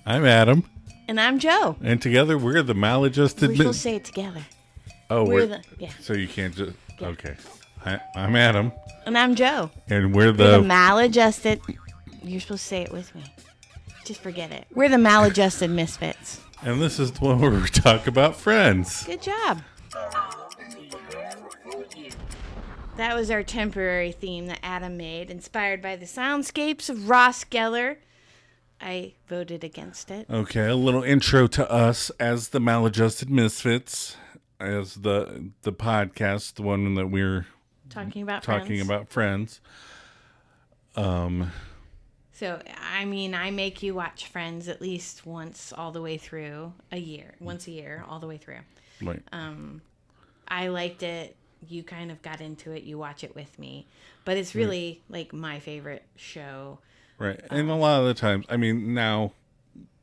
I'm Adam. And I'm Joe. And together we're the Maladjusted We're supposed to say it together. Oh, yeah. So you can't just... Yeah. Okay. I'm Adam. And I'm Joe. And we're the Maladjusted... You're supposed to say it with me. Just forget it. We're the Maladjusted Misfits. And this is the one where we talk about friends. Good job. That was our temporary theme that Adam made, inspired by the soundscapes of Ross Geller. I voted against it. Okay, a little intro to us as the Maladjusted Misfits, as the podcast, the one that we're talking about friends. So, I mean, I make you watch Friends at least once all the way through once a year, all the way through. Right. I liked it. You kind of got into it. You watch it with me. But it's really, like, my favorite show. Right. And a lot of the times, I mean, now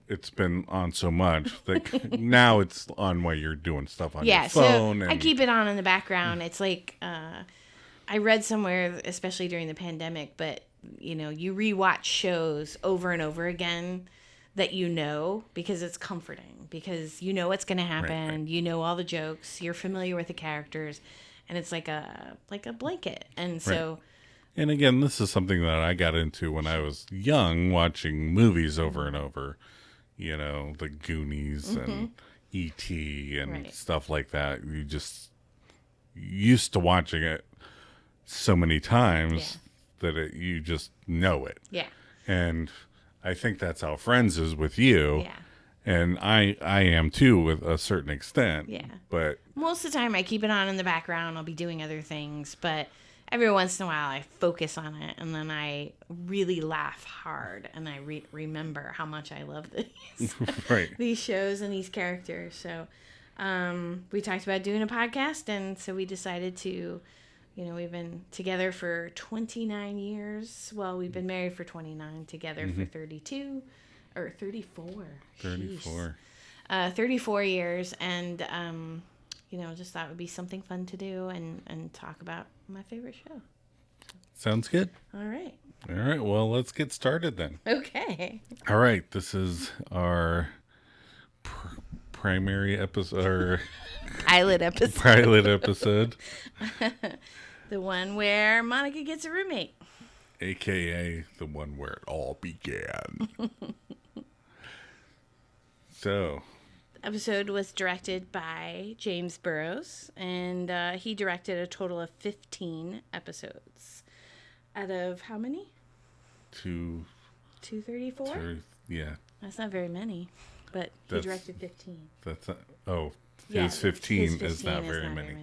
it's been on so much. Like, now it's on while you're doing stuff on your phone. So I keep it on in the background. It's like, I read somewhere, especially during the pandemic, but, you know, you rewatch shows over and over again that you know, because it's comforting. Because you know what's going to happen. Right. You know all the jokes. You're familiar with the characters. And it's like a blanket. And so... Right. And again, this is something that I got into when I was young, watching movies over and over. You know, the Goonies and E.T. and stuff like that. You just used to watching it so many times that you just know it. Yeah. And I think that's how Friends is with you. Yeah. And I am too, with a certain extent. Yeah. But most of the time I keep it on in the background. I'll be doing other things, but every once in a while I focus on it, and then I really laugh hard, and I remember how much I love these these shows and these characters. So we talked about doing a podcast, and so we decided to, you know, we've been together for 29 years. Well, we've been married for 29, together for 32 or 34. 34. 34 years, and you know, just thought it would be something fun to do and talk about my favorite show. Sounds good. All right. All right. Well, let's get started then. Okay. All right. This is our primary episode, or pilot episode. Pilot episode. The one where Monica gets a roommate. AKA the one where it all began. So... episode was directed by James Burrows, and he directed a total of 15 episodes. Out of how many? 234? Yeah. That's not very many, but he directed 15. That's not, his 15 is not very many.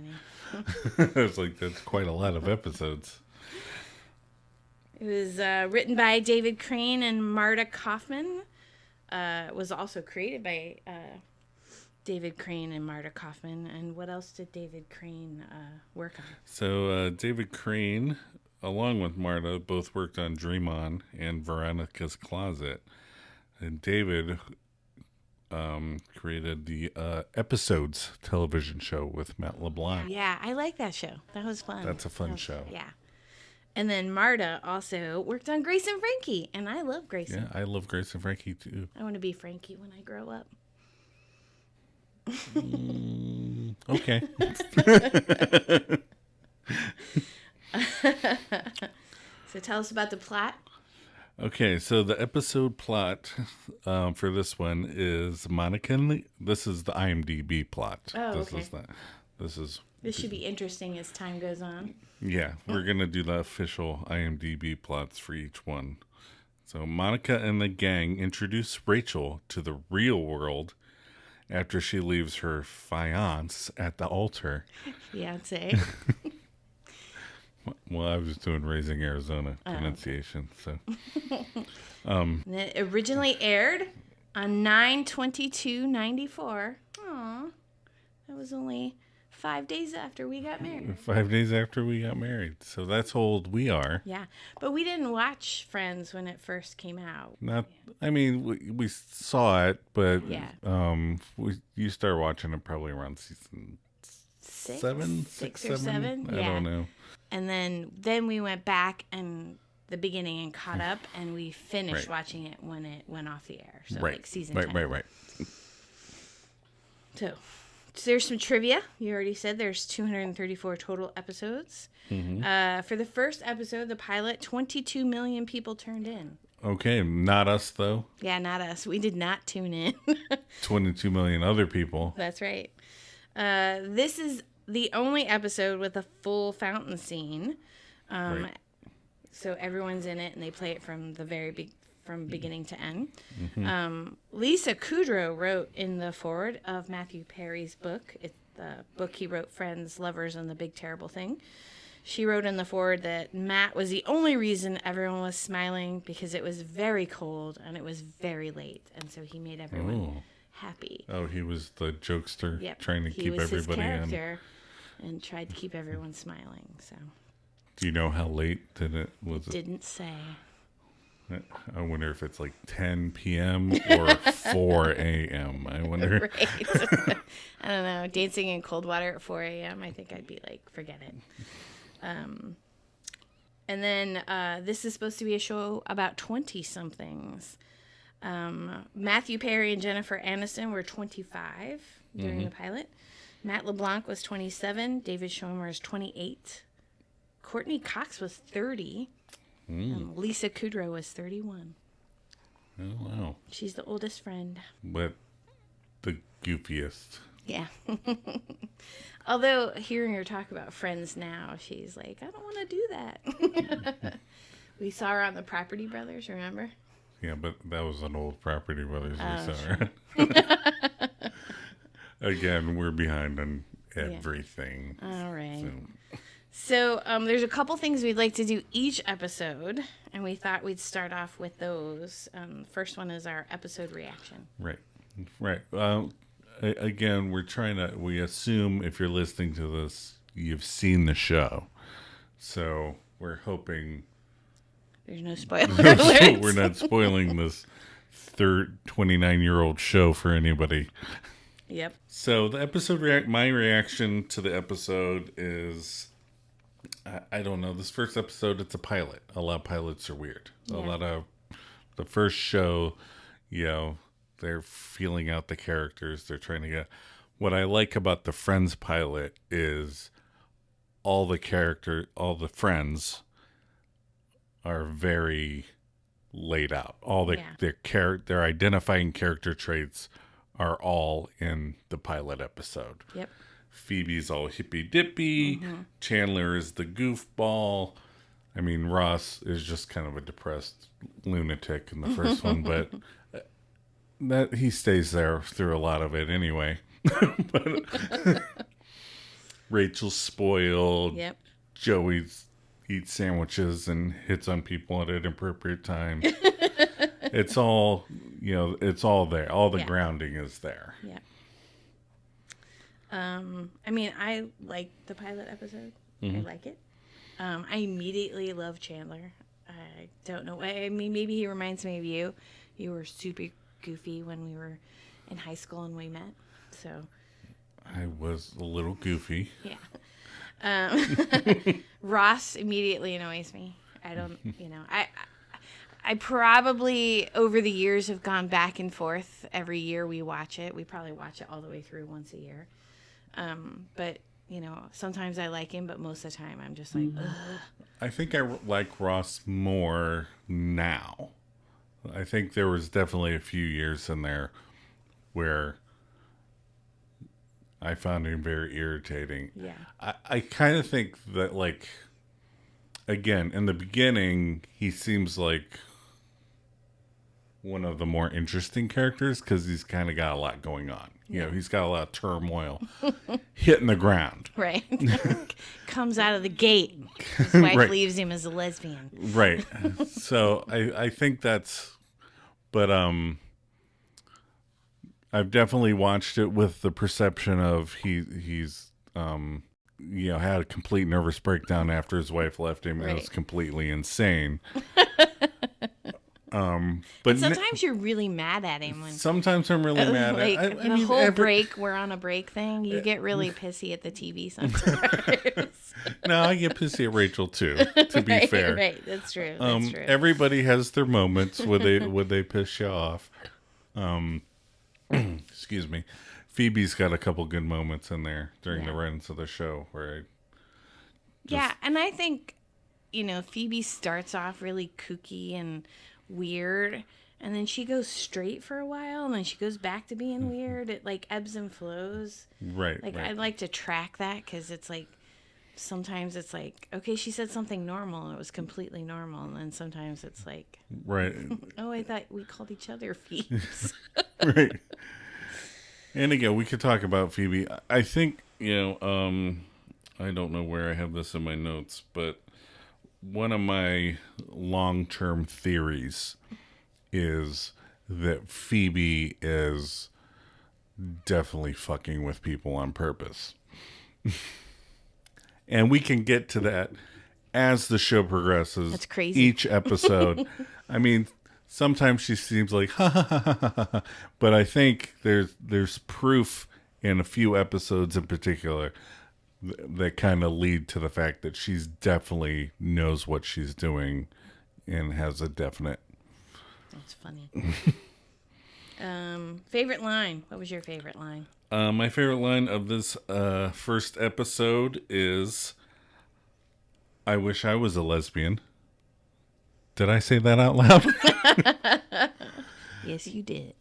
I was like, that's quite a lot of episodes. It was written by David Crane and Marta Kaufman. It was also created by... David Crane and Marta Kaufman. And what else did David Crane work on? So David Crane, along with Marta, both worked on Dream On and Veronica's Closet. And David created the Episodes television show with Matt LeBlanc. Yeah, I like that show. That was fun. That's a fun show. Yeah. And then Marta also worked on Grace and Frankie. And I love Grace. Yeah, I love Grace and Frankie too. I want to be Frankie when I grow up. Okay. So tell us about the plot. Okay, so the episode plot for this one is Monica and this is the IMDb plot. Oh, this okay. This should be interesting as time goes on. Yeah, we're going to do the official IMDb plots for each one. So Monica and the gang introduce Rachel to the real world after she leaves her fiancé at the altar. Fiancé. Well, I was doing Raising Arizona pronunciation. Okay. So, it originally aired on 9/22/94. Aw, that was only 5 days after we got married. 5 days after we got married. So that's how old we are. Yeah, but we didn't watch Friends when it first came out. I mean, we saw it, but you started watching it probably around season six or seven. I don't know. And then we went back and the beginning and caught up, and we finished Right. watching it when it went off the air. So Right. like season Right. 10. Right. So there's some trivia. You already said there's 234 total episodes. For the first episode, the pilot, 22 million people turned in. Okay, not us though. Yeah, not us. We did not tune in. 22 million other people. That's right. This is the only episode with a full fountain scene. Right. So everyone's in it, and they play it from the from beginning to end. Lisa Kudrow wrote in the foreword of Matthew Perry's book. It's the book he wrote, Friends, Lovers, and the Big Terrible Thing. She wrote in the foreword that Matt was the only reason everyone was smiling because it was very cold and it was very late, and so he made everyone happy. Oh, he was the jokester Yep. trying to he keep was everybody his in. character and tried to keep everyone smiling. So Do you know how late was it? didn't say. I wonder if it's like 10 p.m. or 4 a.m. I wonder. Right. I don't know. Dancing in cold water at 4 a.m. I think I'd be like, forget it. And then this is supposed to be a show about 20-somethings. Matthew Perry and Jennifer Aniston were 25 during the pilot. Matt LeBlanc was 27. David Schwimmer is 28. Courtney Cox was 30. And Lisa Kudrow was 31. Oh, wow. She's the oldest friend. But the goofiest. Yeah. Although hearing her talk about Friends now, she's like, I don't want to do that. We saw her on the Property Brothers, remember? Yeah, but that was an old Property Brothers Oh, we saw. Again, we're behind on everything. All right. So, So there's a couple things we'd like to do each episode, and we thought we'd start off with those. First one is our episode reaction. right. Again, we assume if you're listening to this, you've seen the show. So we're hoping There's no spoiler alerts. we're not spoiling this 29-year-old show for anybody. Yep. So the episode my reaction to the episode is, I don't know. This first episode, it's a pilot. A lot of pilots are weird. Yeah. A lot of the first show, they're feeling out the characters. They're trying to get. What I like about the Friends pilot is all the friends are very laid out. All their identifying character traits are all in the pilot episode. Yep. Phoebe's all hippy dippy. Chandler is the goofball. I mean, Ross is just kind of a depressed lunatic in the first one, but that he stays there through a lot of it anyway. But Rachel's spoiled. Yep. Joey eats sandwiches and hits on people at an appropriate time. It's all, it's all there. All the grounding is there. Yeah. I mean, I like the pilot episode. I like it. I immediately love Chandler. I don't know. I mean, maybe he reminds me of you. You were super goofy when we were in high school and we met. So I was a little goofy. yeah. Ross immediately annoys me. I don't, I probably over the years have gone back and forth. Every year we watch it. We probably watch it all the way through once a year. But sometimes I like him, but most of the time I'm just like, ugh. I think I like Ross more now. I think there was definitely a few years in there where I found him very irritating. Yeah. I kind of think that, again, in the beginning, he seems like one of the more interesting characters because he's kind of got a lot going on. He's got a lot of turmoil hitting the ground. Right. Comes out of the gate. His wife leaves him as a lesbian. Right. So I think that's, but I've definitely watched it with the perception of he's had a complete nervous breakdown after his wife left him. It was completely insane. But sometimes you're really mad at him when sometimes I'm really mad. like I the mean, whole break, we're on a break thing. You get really pissy at the TV sometimes. No, I get pissy at Rachel too. To be fair, right? That's true. That's true. Everybody has their moments where they piss you off. Excuse me. Phoebe's got a couple good moments in there during the runs of the show where yeah, and I think, Phoebe starts off really kooky and weird, and then she goes straight for a while, and then she goes back to being weird. It like ebbs and flows. Right. Like right. I'd like to track that because it's like sometimes it's like, okay, she said something normal and it was completely normal, and then sometimes it's like, right. oh, I thought we called each other Phoebes. Right. And again, we could talk about Phoebe. I think, I don't know where I have this in my notes, but one of my long-term theories is that Phoebe is definitely fucking with people on purpose. And we can get to that as the show progresses. That's crazy. Each episode. I mean, sometimes she seems like, ha ha ha ha ha ha. But I think there's proof in a few episodes in particular that kind of lead to the fact that she's definitely knows what she's doing and has a definite. That's funny. Favorite line. What was your favorite line? My favorite line of this first episode is, "I wish I was a lesbian." Did I say that out loud? Yes, you did.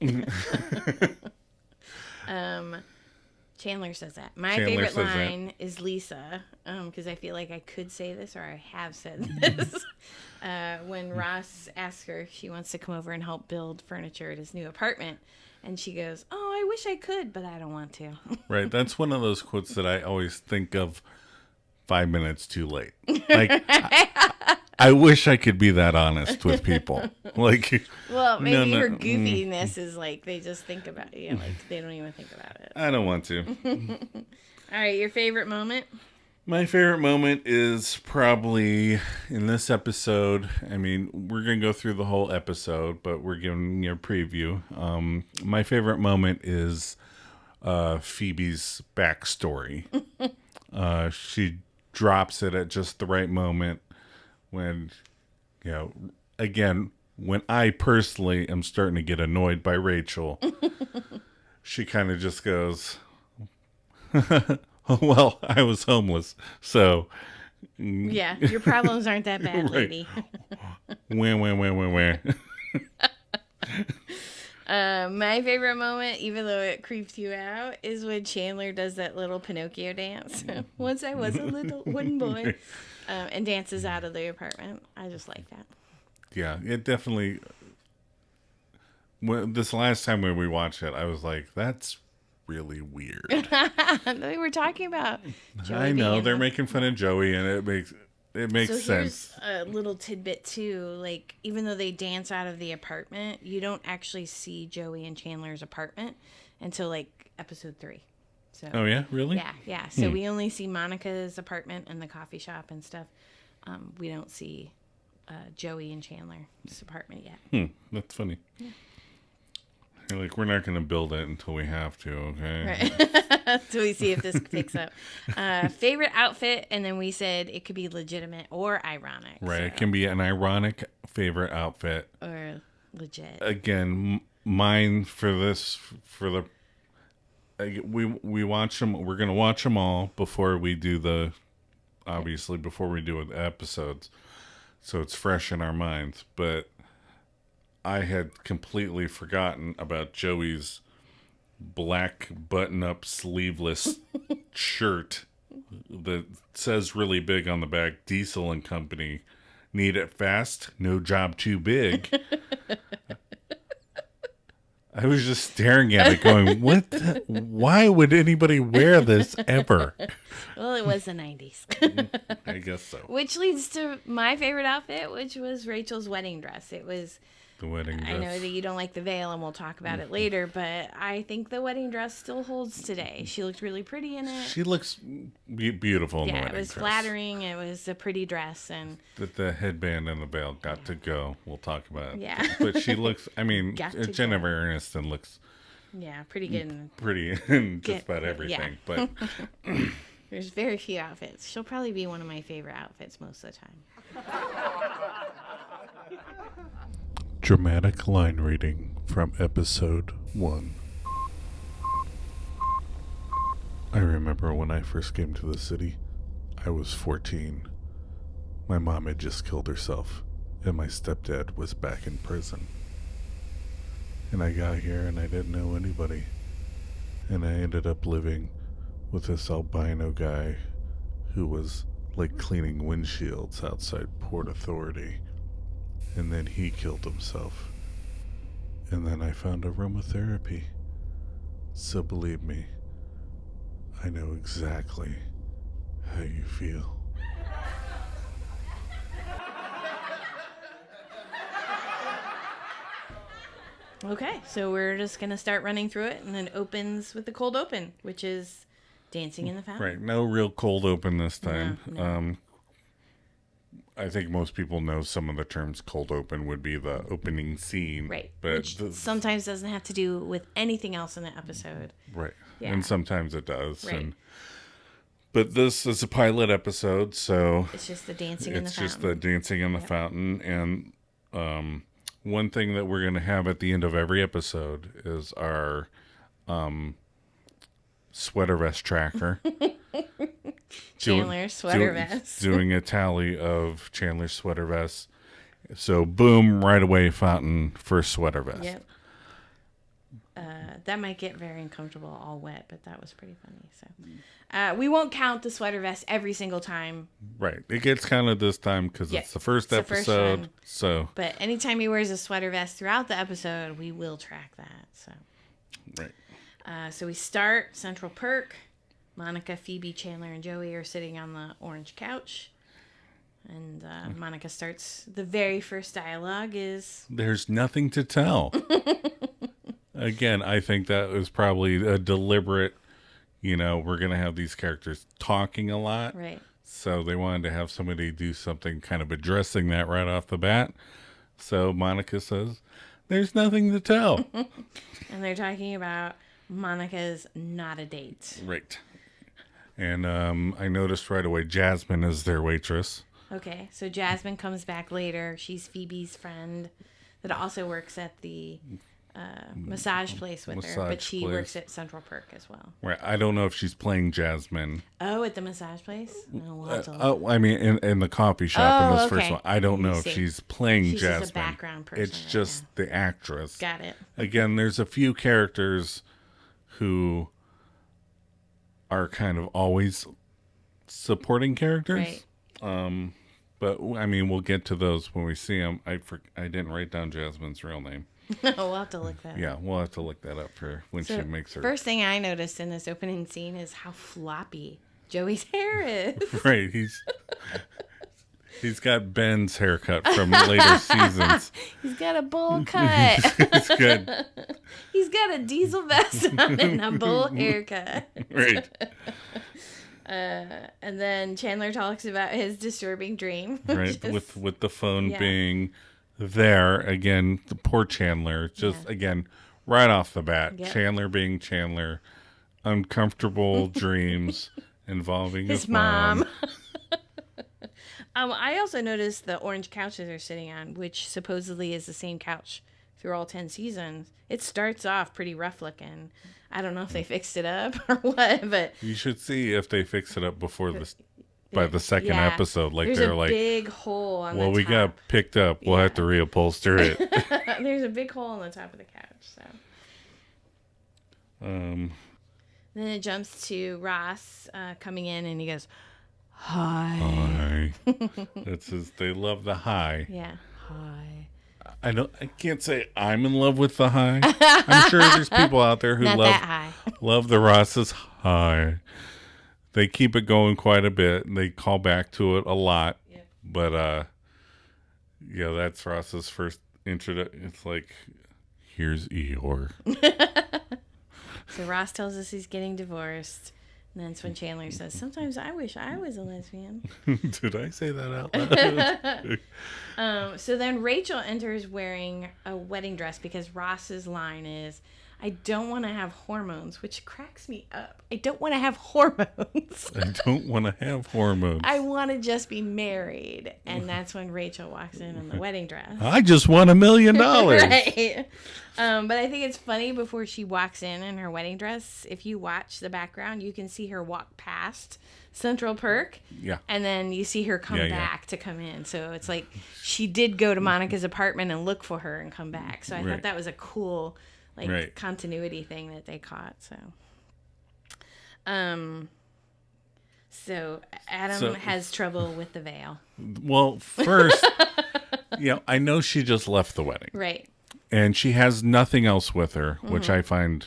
Chandler says that. My favorite line is Lisa, because I feel like I could say this, or I have said this. When Ross asks her if she wants to come over and help build furniture at his new apartment, and she goes, "Oh, I wish I could, but I don't want to." Right. That's one of those quotes that I always think of 5 minutes too late. Like, I wish I could be that honest with people. Like, well, maybe her goofiness is like they just think about it. Like they don't even think about it. I don't want to. All right, your favorite moment? My favorite moment is probably in this episode. I mean, we're going to go through the whole episode, but we're giving you a preview. My favorite moment is Phoebe's backstory. She drops it at just the right moment when, again, when I personally am starting to get annoyed by Rachel, she kind of just goes, "Well, I was homeless, so." Yeah, your problems aren't that bad, lady. Wah. My favorite moment, even though it creeps you out, is when Chandler does that little Pinocchio dance. Once I was a little wooden boy. And dances out of the apartment. I just like that. Yeah, it definitely. This last time when we watched it, I was like, "That's really weird." We were talking about Joey. I know they're making fun of Joey, and it makes so sense. Here's a little tidbit too. Like, even though they dance out of the apartment, you don't actually see Joey and Chandler's apartment until like episode 3. So, oh yeah, really? Yeah. So we only see Monica's apartment and the coffee shop and stuff. We don't see Joey and Chandler's apartment yet. That's funny. Yeah. You're like, we're not going to build it until we have to, okay? Right. So we see if this picks up. Favorite outfit, and then we said it could be legitimate or ironic. Right. So. It can be an ironic favorite outfit. Or legit. Again, mine for the we watch them. We're gonna watch them all before we do the episodes, so it's fresh in our minds. But I had completely forgotten about Joey's black button-up sleeveless shirt that says really big on the back, "Diesel and Company, need it fast, no job too big." I was just staring at it going, why would anybody wear this ever? Well, it was the 90s. I guess so. Which leads to my favorite outfit, which was Rachel's wedding dress. It was The wedding dress. I know that you don't like the veil, and we'll talk about it later, but I think the wedding dress still holds today. She looked really pretty in it. She looks beautiful in the wedding dress. Yeah, it was flattering. It was a pretty dress. And the headband and the veil got to go. We'll talk about it. Yeah. But she looks, I mean, Jennifer Aniston looks pretty good. Pretty in just about everything. Yeah. But there's very few outfits. She'll probably be one of my favorite outfits most of the time. dramatic line reading from episode 1. I remember when I first came to the city, I was 14. My mom had just killed herself, and my stepdad was back in prison. And I got here and I didn't know anybody. And I ended up living with this albino guy who was like cleaning windshields outside Port Authority. And then he killed himself. And then I found aromatherapy. So believe me, I know exactly how you feel. Okay, so we're just going to start running through it, and it opens with the cold open, which is dancing in the fountain. Right, no real cold open this time. No. I think most people know some of the terms. Cold open would be the opening scene. Right, but which sometimes doesn't have to do with anything else in the episode. Right, Yeah. and sometimes it does. Right. But this is a pilot episode, so It's just the dancing in the fountain. It's just the dancing in the fountain. And one thing that we're going to have at the end of every episode is our sweater vest tracker. Chandler's sweater vest. Doing a tally of Chandler's sweater vests. So, boom, right away, fountain, first sweater vest. Yep. That might get very uncomfortable, all wet, but that was pretty funny. So, we won't count the sweater vest every single time. Right. It gets counted this time because it's the first episode. But anytime he wears a sweater vest throughout the episode, we will track that. So, right. So we start Central Perk. Monica, Phoebe, Chandler, and Joey are sitting on the orange couch. And Monica starts, the very first dialogue is... There's nothing to tell. Again, I think that was probably a deliberate, we're going to have these characters talking a lot. Right. So they wanted to have somebody do something kind of addressing that right off the bat. So Monica says, there's nothing to tell. And they're talking about Monica's not a date. Right. And I noticed right away Jasmine is their waitress. Okay, so Jasmine comes back later. She's Phoebe's friend that also works at the massage place with her, but she works at Central Perk as well. Right. I don't know if she's playing Jasmine. Oh, at the massage place? No, we'll have to look. I mean, in the coffee shop in this first one. I don't know if she's playing Jasmine. She's just a background person. It's just the actress. Got it. Again, there's a few characters who are kind of always supporting characters. Right. But I mean, we'll get to those when we see them. I didn't write down Jasmine's real name. We'll have to look that up. Yeah, we'll have to look that up for when she makes her. First thing I noticed in this opening scene is how floppy Joey's hair is. Right, he's got Ben's haircut from later seasons. He's got a bowl cut. It's good. He's got a diesel vest on and a bowl haircut. Right. And then Chandler talks about his disturbing dream. Right, with the phone being there again. The poor Chandler, again, right off the bat. Yep. Chandler being Chandler, uncomfortable dreams involving his mom. I also noticed the orange couches they're sitting on, which supposedly is the same couch through all 10 seasons. It starts off pretty rough looking. I don't know if they fixed it up or what, but you should see if they fix it up before this. By the second episode, there's they're a big hole on the top. Well, we got picked up. We'll have to reupholster it. There's a big hole on the top of the couch. So. Then it jumps to Ross coming in, and he goes, "Hi." That's they love the hi. Yeah, hi. I can't say I'm in love with the hi. I'm sure there's people out there who love the Ross's hi. They keep it going quite a bit, and they call back to it a lot. Yep. But, that's Ross's first It's like, here's Eeyore. So Ross tells us he's getting divorced. And that's when Chandler says, sometimes I wish I was a lesbian. Did I say that out loud? So then Rachel enters wearing a wedding dress because Ross's line is, I don't want to have hormones, which cracks me up. I don't want to have hormones. I don't want to have hormones. I want to just be married. And that's when Rachel walks in the wedding dress. I just won $1 million. Right. But I think it's funny before she walks in her wedding dress. If you watch the background, you can see her walk past Central Perk. Yeah. And then you see her come back to come in. So it's like she did go to Monica's apartment and look for her and come back. So I thought that was a cool continuity thing that they caught. So Adam has trouble with the veil. Well, first, I know she just left the wedding. Right. And she has nothing else with her, which I find,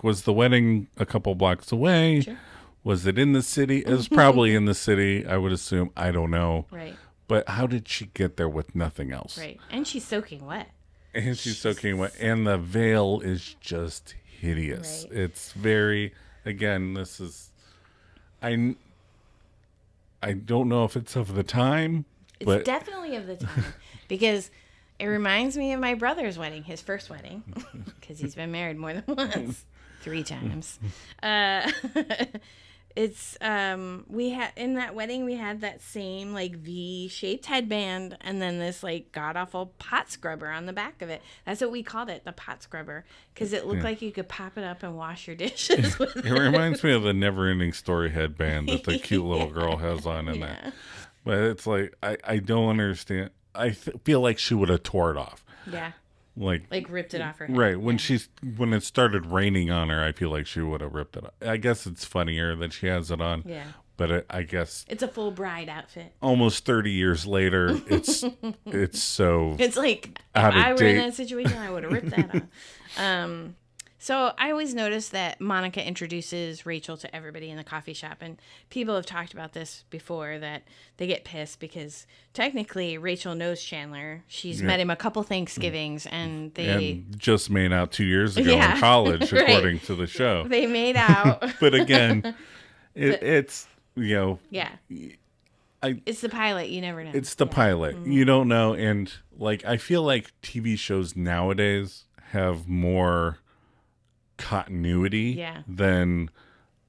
was the wedding a couple blocks away? Sure. Was it in the city? It was probably in the city, I would assume. I don't know. Right. But how did she get there with nothing else? Right. And she's soaking wet. And she's soaking wet. And the veil is just hideous. Right. It's very, again, this is, I don't know if it's of the time. It's definitely of the time. Because it reminds me of my brother's wedding, his first wedding. Because he's been married more than once. 3 times. It's we had in that wedding we had that same V-shaped headband and then this god awful pot scrubber on the back of it. That's what we called it, the pot scrubber, because it looked like you could pop it up and wash your dishes with it. It reminds me of the Never-Ending Story headband that the cute little girl has on in that. But it's I don't understand. I feel like she would have tore it off. Yeah. Ripped it off her head. Right. When it started raining on her, I feel like she would have ripped it off. I guess it's funnier that she has it on. Yeah. But I guess it's a full bride outfit. Almost 30 years later, it's so it's if I were in that situation, I would have ripped that off. So I always notice that Monica introduces Rachel to everybody in the coffee shop, and people have talked about this before, that they get pissed because technically Rachel knows Chandler. She's met him a couple Thanksgivings, and they just made out 2 years ago in college, according to the show. They made out. But again, it's it's the pilot. You never know. It's the pilot. Mm-hmm. You don't know, and I feel like TV shows nowadays have more continuity than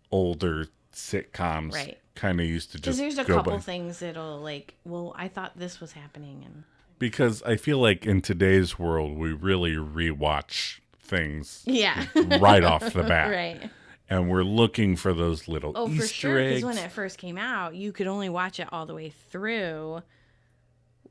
older sitcoms kind of used to just because there's a couple things that'll I thought this was happening, and because I feel like in today's world we really rewatch things right off the bat, right, and we're looking for those little Easter for sure, eggs. because when it first came out you could only watch it all the way through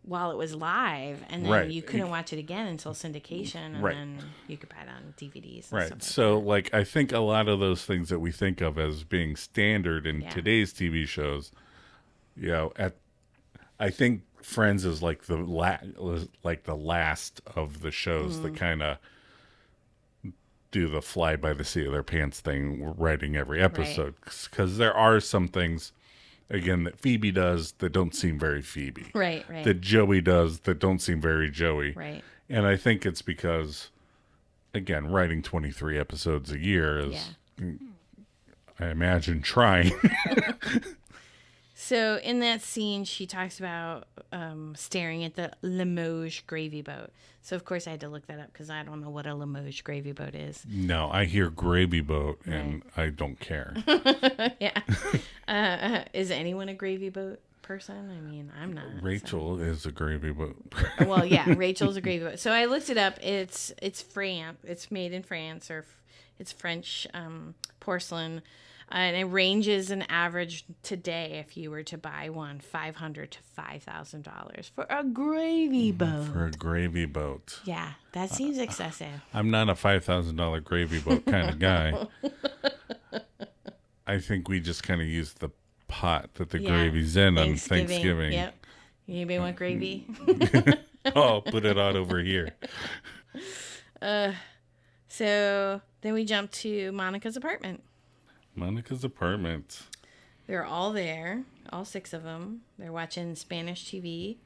while it was live, and then you couldn't watch it again until syndication, and then you could buy it on DVDs. And stuff so I think a lot of those things that we think of as being standard in today's TV shows, I think Friends is the last of the shows that kind of do the fly by the seat of their pants thing, writing every episode, because there are some things, again, that Phoebe does that don't seem very Phoebe. Right. That Joey does that don't seem very Joey. Right. And I think it's because, again, writing 23 episodes a year is, I imagine, trying. So in that scene, she talks about staring at the Limoges gravy boat. So, of course, I had to look that up because I don't know what a Limoges gravy boat is. No, I hear gravy boat and I don't care. Is anyone a gravy boat person? I mean, I'm not. Rachel is a gravy boat. Well, yeah, Rachel's a gravy boat. So I looked it up. It's France. It's made in France, or it's French porcelain. And it ranges an average today, if you were to buy one, $500 to $5,000 for a gravy boat. For a gravy boat. Yeah, that seems excessive. I'm not a $5,000 gravy boat kind of guy. I think we just kind of use the pot that the gravy's in on Thanksgiving. Yep. Anybody want gravy? Oh, put it on over here. So then we jump to Monica's apartment. They're all there, all 6 of them. They're watching Spanish TV.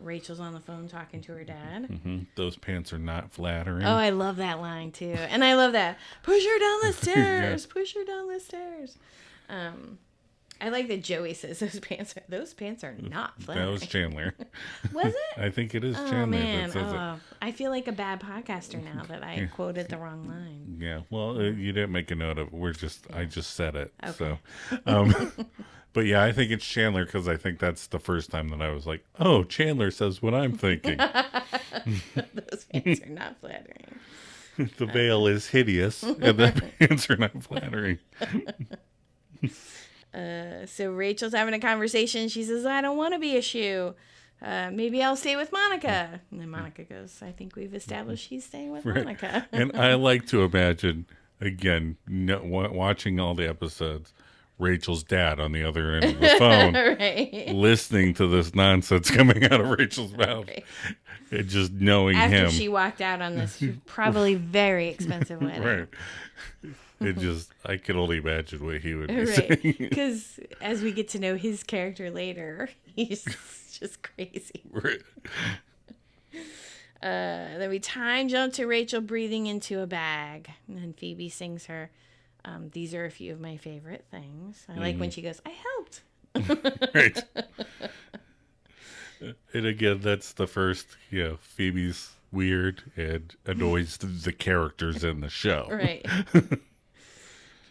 Rachel's on the phone talking to her dad. Mm-hmm. Those pants are not flattering. Oh, I love that line too. And I love that. Push her down the stairs. Yeah. Push her down the stairs. I like that Joey says those pants are not flattering. That was Chandler. Was it? I think it is Chandler. Oh, man. That says it. I feel like a bad podcaster now that I quoted the wrong line. Yeah. Well, you didn't make a note of it. I just said it. Okay. So, but yeah, I think it's Chandler because I think that's the first time that I was like, oh, Chandler says what I'm thinking. Those pants are not flattering. The veil is hideous and the pants are not flattering. So Rachel's having a conversation. She says, I don't want to be a shoe. Maybe I'll stay with Monica. And then Monica goes, I think we've established she's staying with Monica. And I like to imagine, again, watching all the episodes, Rachel's dad on the other end of the phone, right, listening to this nonsense coming out of Rachel's mouth. Right. And just knowing after him. After she walked out on this probably very expensive wedding. Right. I can only imagine what he would be saying. Because as we get to know his character later, he's just crazy. Right. Then we time jump to Rachel breathing into a bag. And then Phoebe sings her, these are a few of my favorite things. I like when she goes, I helped. Right. And again, that's the first, Phoebe's weird and annoys the characters in the show. Right.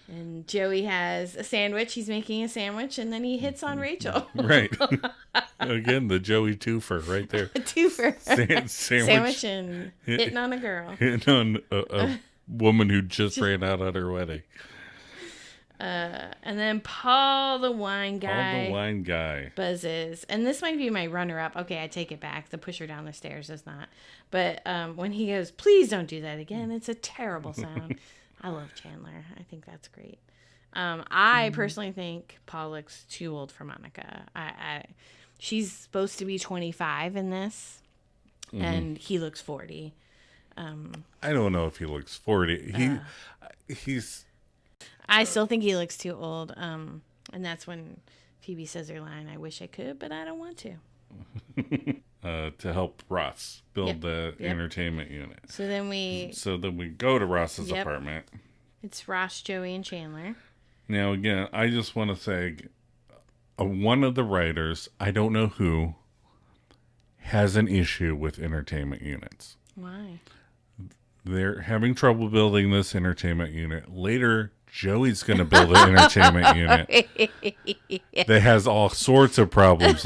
And Joey has a sandwich. He's making a sandwich, and then he hits on Rachel. Right. Again, the Joey twofer right there. A twofer. Sandwich and hitting on a girl. Hitting on a woman who just ran out at her wedding. And then Paul the wine guy buzzes. And this might be my runner-up. Okay, I take it back. The push her down the stairs is not. But when he goes, please don't do that again. It's a terrible sound. I love Chandler. I think that's great. I personally think Paul looks too old for Monica. She's supposed to be 25 in this, and he looks 40. I don't know if he looks 40. He's... I still think he looks too old. And that's when Phoebe says her line, I wish I could, but I don't want to. To help Ross build the entertainment unit. So then we go to Ross's apartment. It's Ross, Joey, and Chandler. Now, again, I just want to say one of the writers, I don't know who, has an issue with entertainment units. Why? They're having trouble building this entertainment unit. Later, Joey's going to build an entertainment unit that has all sorts of problems.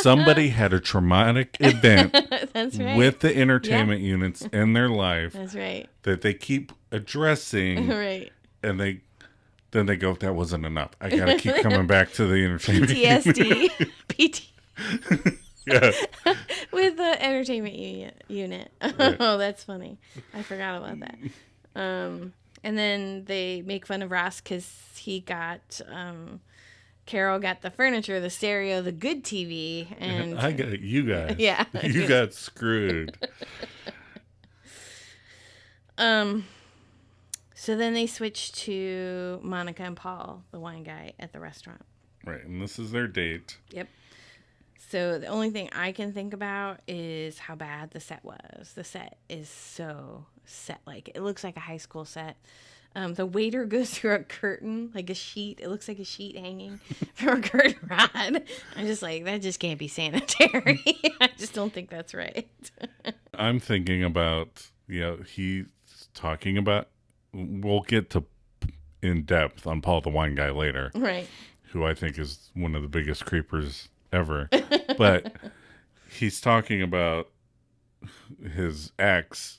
Somebody had a traumatic event That's right. with the entertainment units in their life. That's right. That they keep addressing. Right. And then they go, that wasn't enough. I got to keep coming back to the entertainment PTSD. PT. Yeah. With the entertainment unit. Right. Oh, that's funny. I forgot about that. And then they make fun of Ross because he got... Carol got the furniture, the stereo, the good TV, and I got you guys. Yeah, you got screwed. So then they switch to Monica and Paul, the wine guy, at the restaurant. Right, and this is their date. Yep. So the only thing I can think about is how bad the set was. The set is so set-like. It looks like a high school set. The waiter goes through a curtain, like a sheet. It looks like a sheet hanging from a curtain rod. I'm just like, that just can't be sanitary. I just don't think that's right. I'm thinking about, he's talking about, we'll get to in depth on Paul the wine guy later. Right. Who I think is one of the biggest creepers ever. But he's talking about his ex.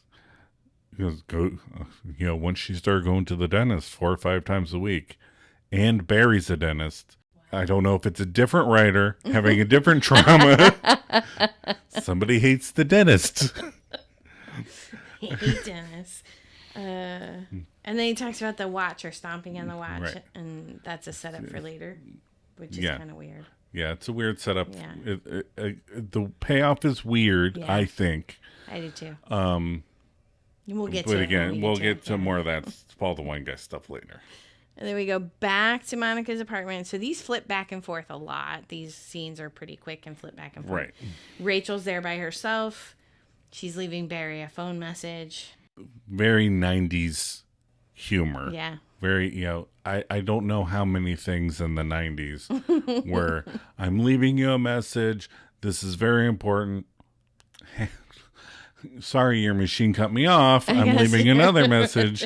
Once she started going to the dentist 4 or 5 times a week, and Barry's a dentist. I don't know if it's a different writer having a different trauma. Somebody hates the dentist. Hate dentists. And then he talks about the watch or stomping on the watch, right. And that's a setup for later, which is kind of weird. Yeah, it's a weird setup. Yeah. The payoff is weird, I think. I do too. We'll get to more of that Paul the wine guy stuff later. And then we go back to Monica's apartment. So these flip back and forth a lot. These scenes are pretty quick and flip back and forth. Right. Rachel's there by herself. She's leaving Barry a phone message. Very 90s humor. Yeah. Very, I don't know how many things in the 90s where I'm leaving you a message. This is very important. Sorry, your machine cut me off. I'm leaving another message.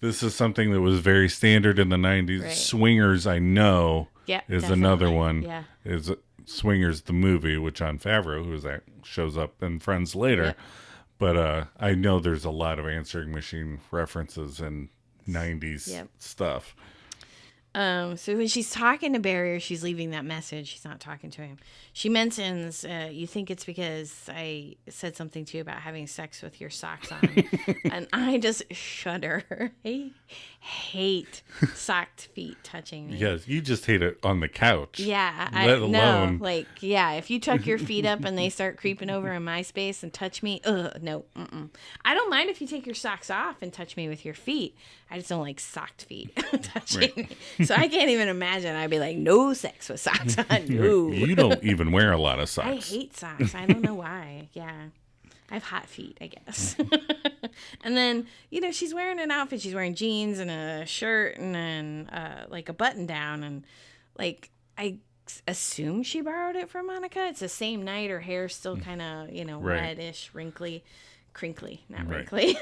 This is something that was very standard in the 90s. Right. Swingers, I know, is definitely. another one. Yeah. Is Swingers, the movie, with Jon Favreau, shows up in Friends later. Yep. But I know there's a lot of answering machine references and 90s stuff. So when she's talking to Barry, or she's leaving that message, she's not talking to him. She mentions, you think it's because I said something to you about having sex with your socks on. And I just shudder. I hate socked feet touching me. Yes, you just hate it on the couch. Yeah, let alone. If you tuck your feet up and they start creeping over in my space and touch me, no. I don't mind if you take your socks off and touch me with your feet. I just don't like socked feet touching me. So I can't even imagine. I'd be like, no sex with socks on. No. You don't even wear a lot of socks. I hate socks. I don't know why. Yeah. I have hot feet, I guess. And then, she's wearing an outfit. She's wearing jeans and a shirt and then like a button down. And like, I assume she borrowed it from Monica. It's the same night. Her hair's still kind of, reddish, wrinkly. Crinkly, not wrinkly.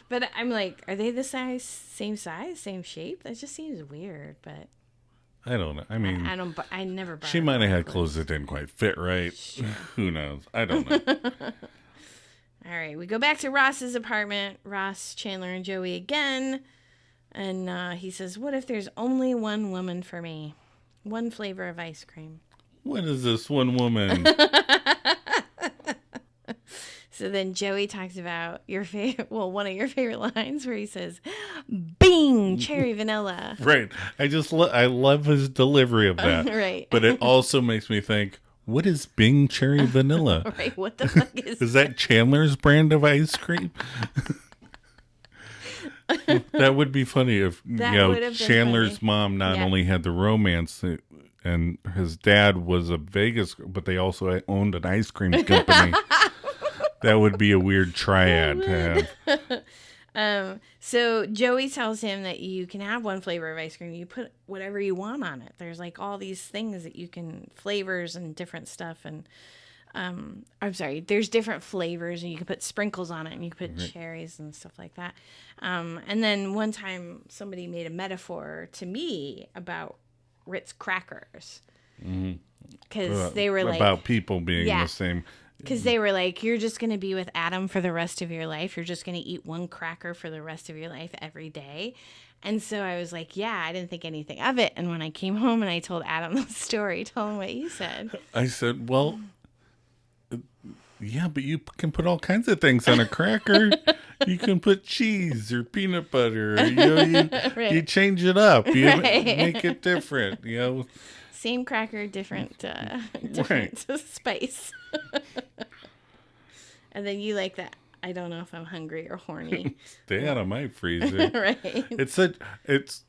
But I'm like, are they the same size, same shape? That just seems weird, but I don't know. I mean, I never. She might have had clothes that didn't quite fit right. Sure. Who knows? I don't know. All right, we go back to Ross's apartment. Ross, Chandler, and Joey again, and he says, "What if there's only one woman for me? One flavor of ice cream." What is this one woman? So then Joey talks about one of your favorite lines where he says, "Bing, cherry vanilla." Right. I love his delivery of that. Right. But it also makes me think, what is Bing cherry vanilla? Right. What the fuck is that Chandler's brand of ice cream? That would be funny if Chandler's mom not only had the romance and his dad was a Vegas, but they also owned an ice cream company. That would be a weird triad to have. So Joey tells him that you can have one flavor of ice cream. You put whatever you want on it. There's like all these things that you can, flavors and different stuff. And I'm sorry, there's different flavors and you can put sprinkles on it and you can put cherries and stuff like that. And then one time somebody made a metaphor to me about Ritz crackers. Because they were like... About people being the same... Because they were like, you're just going to be with Adam for the rest of your life. You're just going to eat one cracker for the rest of your life every day. And so I was like, yeah, I didn't think anything of it. And when I came home and I told Adam the story, told him what you said. I said, well, yeah, but you can put all kinds of things on a cracker. You can put cheese or peanut butter. You change it up. You make it different, Same cracker, different spice. And then you like that. I don't know if I'm hungry or horny. Stay out of my freezer. Right. It's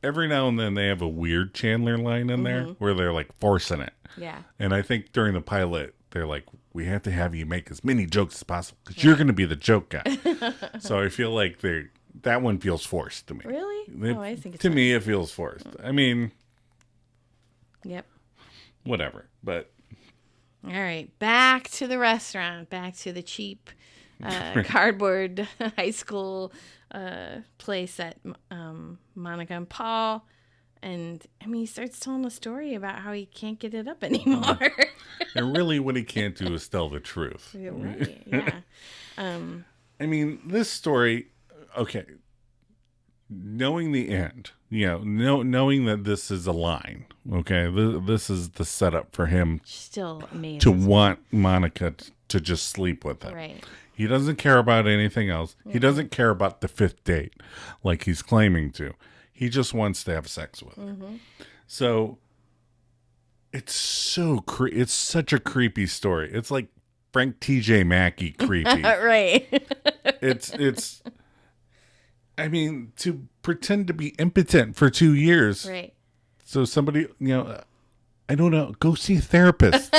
every now and then they have a weird Chandler line in there where they're like forcing it. Yeah. And I think during the pilot, they're like, we have to have you make as many jokes as possible because you're going to be the joke guy. So I feel like that one feels forced to me. Really? I think it's to me, it feels forced. I mean... Yep. Whatever, but... All right, back to the restaurant, back to the cheap cardboard high school place that Monica and Paul... And, he starts telling a story about how he can't get it up anymore. And really what he can't do is tell the truth. Right, yeah. This story, okay... Knowing the end, knowing that this is a line, okay, this is the setup for him still amazing to want Monica to just sleep with him. Right. He doesn't care about anything else. He doesn't care about the fifth date like he's claiming to. He just wants to have sex with her. So it's it's such a creepy story. It's like Frank T.J. Mackey creepy. Right. It's I mean, to pretend to be impotent for 2 years. Right. So somebody, I don't know, go see a therapist.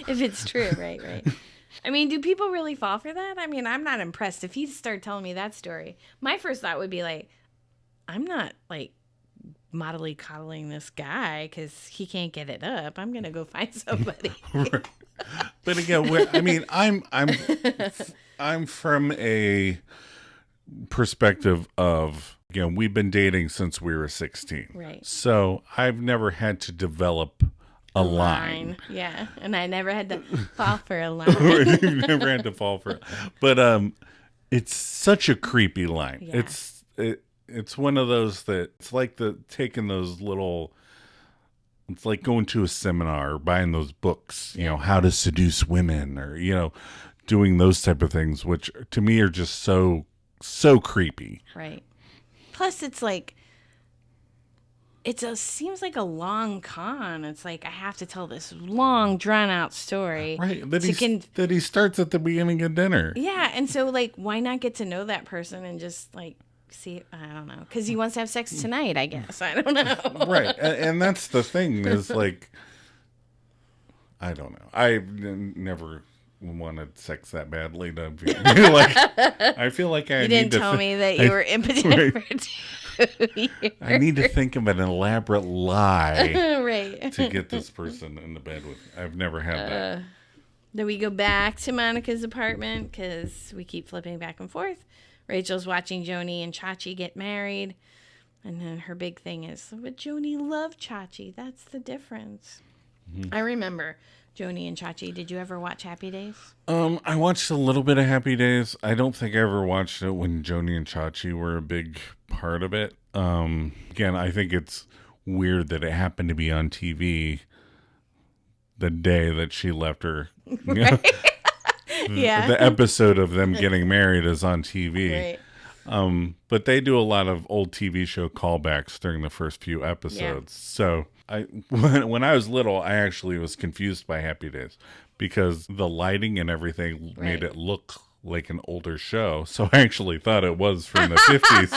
If it's true, right. I mean, do people really fall for that? I mean, I'm not impressed. If he started telling me that story, my first thought would be like, I'm not like modelly coddling this guy because he can't get it up. I'm gonna go find somebody. Right. But again, I'm from a perspective of, again, we've been dating since we were 16. Right. So I've never had to develop a line. Yeah. And I never had to fall for a line. You've never had to fall for it. But it's such a creepy line. Yeah. It's one of those that it's like taking those little, it's like going to a seminar or buying those books, how to seduce women, or, doing those type of things, which to me are just so creepy. Right. Plus, it's like, seems like a long con. It's like I have to tell this long, drawn out story. Right. That he starts at the beginning of dinner. Yeah. And so, like, why not get to know that person and just, like, see, I don't know. Because he wants to have sex tonight, I guess. I don't know. Right. And that's the thing is, like, I don't know. I never wanted sex that badly to be like, I feel like I you didn't tell me that you were impotent for 2 years. I need to think of an elaborate lie right. to get this person in the bed with me. I've never had that. Then we go back to Monica's apartment because we keep flipping back and forth. Rachel's watching Joni and Chachi get married. And then her big thing is, but Joni loved Chachi. That's the difference. Mm-hmm. I remember Joni and Chachi. Did you ever watch Happy Days? I watched a little bit of Happy Days. I don't think I ever watched it when Joni and Chachi were a big part of it. Again, I think it's weird that it happened to be on TV the day that she left her. Right? Yeah. The episode of them getting married is on TV. Right. But they do a lot of old TV show callbacks during the first few episodes. Yeah. So when I was little, I actually was confused by Happy Days because the lighting and everything made it look like an older show. So I actually thought it was from the 50s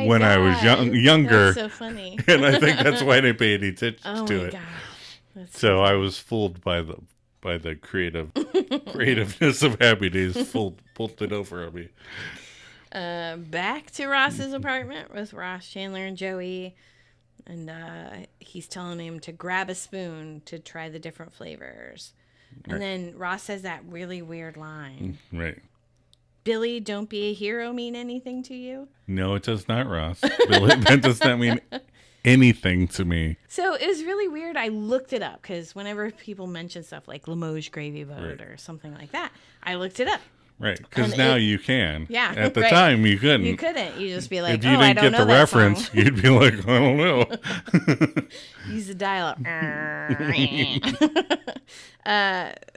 when I was younger. That's so funny. And I think that's why they paid attention to it. God. So I was fooled by the creativeness of Happy Days, pulled it over on me. Back to Ross's apartment with Ross, Chandler, and Joey. And he's telling him to grab a spoon to try the different flavors. And then Ross says that really weird line. Right. Billy, don't be a hero mean anything to you? No, it does not, Ross. Billy, that does not mean anything to me. So it was really weird. I looked it up because whenever people mention stuff like Limoges gravy boat or something like that, I looked it up. Right, because now you can. Yeah. At the time, you couldn't. You couldn't. You just be like, if you didn't get the reference, you'd be like, I don't know. Use the dial-up.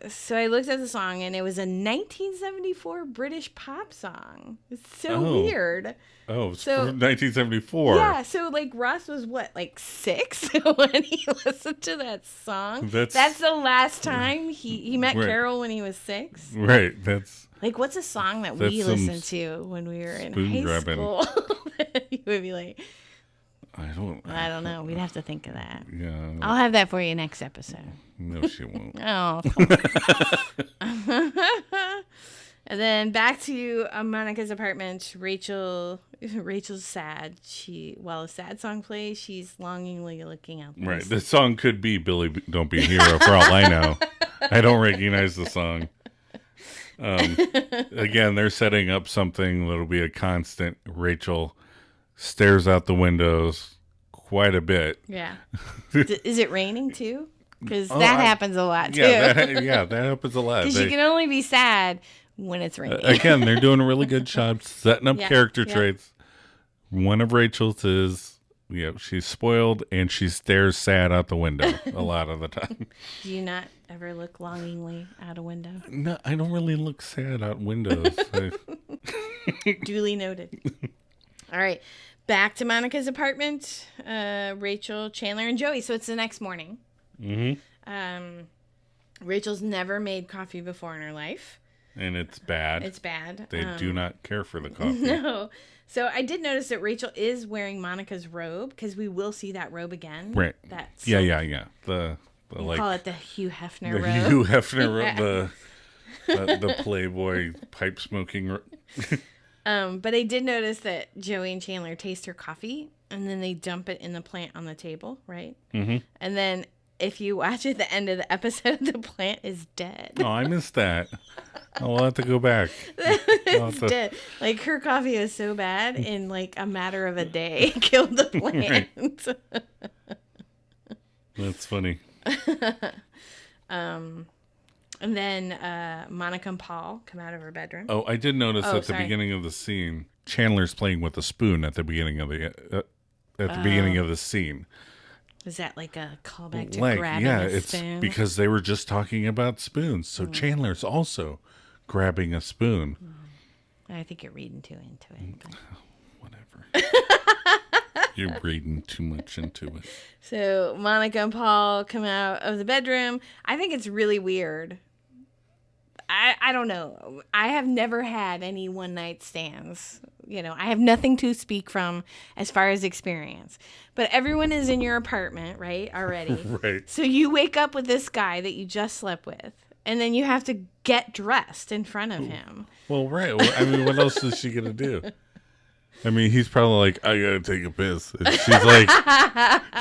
So I looked at the song, and it was a 1974 British pop song. It's so weird. Oh, it's from 1974. Yeah, so like Ross was what, like 6 when he listened to that song? That's the last time he met Carol when he was 6? Right, that's... Like, what's a song that we listened to when we were in high school? You would be like... I don't know. We'd have to think of that. Yeah. I'll have that for you next episode. No, she won't. Oh. And then back to Monica's apartment. Rachel's sad. While a sad song plays, she's longingly looking out. Right. The song could be Billy Don't Be a Hero for all I know. I don't recognize the song. Again, they're setting up something that'll be a constant. Rachel stares out the windows quite a bit. Yeah. Is it raining too? Because that happens a lot too. That happens a lot. Because you can only be sad when it's raining. Again, they're doing a really good job setting up character traits. One of Rachel's is, she's spoiled and she stares sad out the window a lot of the time. Do you not ever look longingly out a window? No, I don't really look sad out windows. Duly noted. All right. Back to Monica's apartment. Rachel, Chandler, and Joey. So it's the next morning. Mm-hmm. Rachel's never made coffee before in her life. And it's bad. It's bad. They do not care for the coffee. No. So I did notice that Rachel is wearing Monica's robe, because we will see that robe again. Right. That's Yeah. The you call it the Hugh Hefner the robe. Hugh Hefner robe. The Playboy pipe smoking. But I did notice that Joey and Chandler taste her coffee, and then they dump it in the plant on the table, right? Mm-hmm. And then if you watch at the end of the episode, the plant is dead. Oh, I missed that. I'll have to go back. It's dead. Like, her coffee was so bad, in like a matter of a day, it killed the plant. That's funny. And then Monica and Paul come out of her bedroom. Oh, I did notice at the beginning of the scene, Chandler's playing with a spoon at the beginning of the beginning of the scene. Is that like a callback to Like, grabbing a spoon? It's because they were just talking about spoons. So Chandler's also grabbing a spoon. I think you're reading too into it. But... Whatever. You're reading too much into it. So Monica and Paul come out of the bedroom. I think it's really weird. I don't know. I have never had any one night stands. You know, I have nothing to speak from as far as experience. But everyone is in your apartment, right? Already. Right. So you wake up with this guy that you just slept with, and then you have to get dressed in front of him. Well, right. Well, I mean, what else is she going to do? I mean, he's probably like, I got to take a piss. And she's like,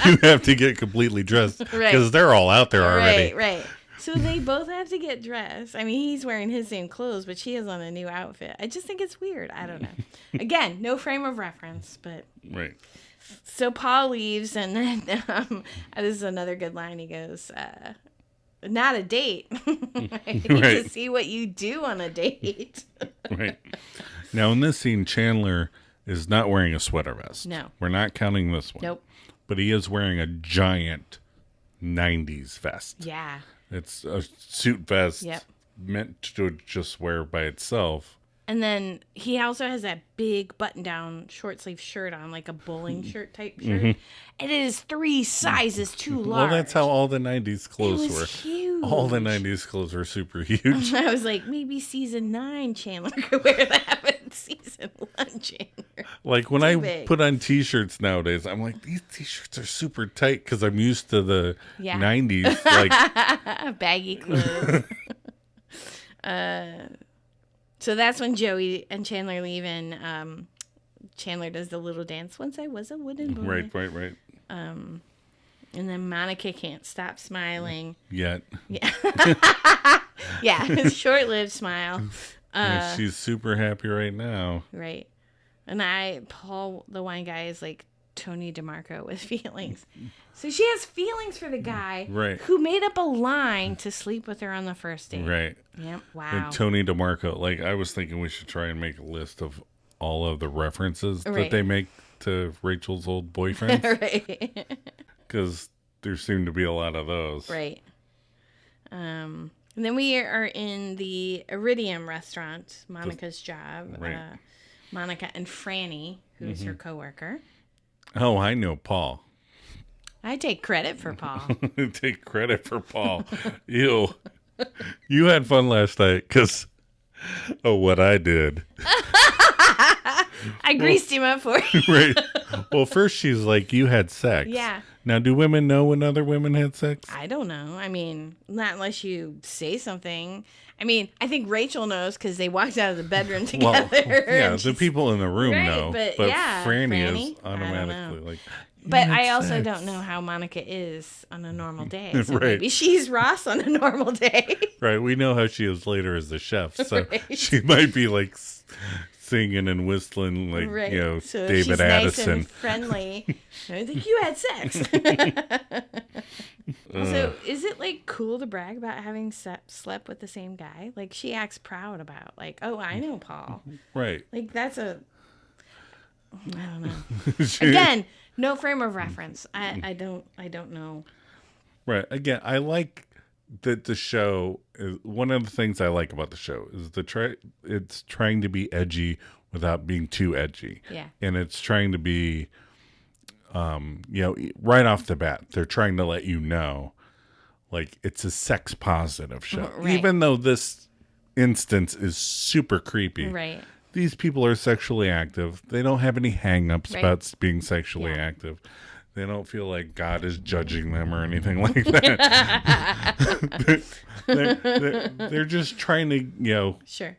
you have to get completely dressed. Because they're all out there already. Right. So they both have to get dressed. I mean, he's wearing his same clothes, but she has on a new outfit. I just think it's weird. I don't know. Again, no frame of reference, but... Right. So Paul leaves, and then this is another good line. He goes, not a date. I need to see what you do on a date. Right. Now, in this scene, Chandler is not wearing a sweater vest. No. We're not counting this one. Nope. But he is wearing a giant 90s vest. Yeah. It's a suit vest. Yep. Meant to just wear by itself. And then he also has that big button-down short-sleeve shirt on, like a bowling shirt type shirt. Mm-hmm. And it is 3 sizes too large. Well, that's how all the 90s clothes were. Huge. All the 90s clothes were super huge. I was like, maybe season 9 Chandler could wear that, but season 1 Chandler. Like, when I put on T-shirts nowadays, I'm like, these T-shirts are super tight because I'm used to the 90s. Like baggy clothes. So that's when Joey and Chandler leave, and Chandler does the little dance. Once I was a wooden boy. Right. And then Monica can't stop smiling. Yet. Yeah. Yeah, it's short-lived smile. Yeah, she's super happy right now. Right. And Paul, the wine guy, is like Tony DeMarco with feelings. So she has feelings for the guy who made up a line to sleep with her on the first date. Right. Yep. Wow. And Tony DeMarco, like, I was thinking we should try and make a list of all of the references that they make to Rachel's old boyfriend. Right. Because there seem to be a lot of those. Right. And then we are in the Iridium restaurant, Monica's job. Right. Monica and Franny, who's her coworker. Oh, I know Paul. I take credit for Paul. Take credit for Paul. Ew. You had fun last night because of what I did. I greased him up for you. Right. Well, first she's like, you had sex. Yeah. Now, do women know when other women had sex? I don't know. I mean, not unless you say something. I mean, I think Rachel knows because they walked out of the bedroom together. Well, yeah, the people in the room know. But yeah, Franny is automatically like... But I also don't know how Monica is on a normal day. So right. Maybe she's Ross on a normal day. Right. We know how she is later as the chef. So she might be like singing and whistling like, you know, so David she's Addison. Nice and friendly. I think you had sex. So is it like cool to brag about having slept with the same guy? Like she acts proud about like, oh, I know Paul. Right. Like that's I don't know. Again, no frame of reference. I don't know. Right. Again, I like that the show is one of the things I like about the show is it's trying to be edgy without being too edgy. Yeah. And it's trying to be you know, right off the bat, they're trying to let you know like it's a sex positive show. Right. Even though this instance is super creepy. Right. These people are sexually active. They don't have any hang-ups about being sexually active. They don't feel like God is judging them or anything like that. they're just trying to,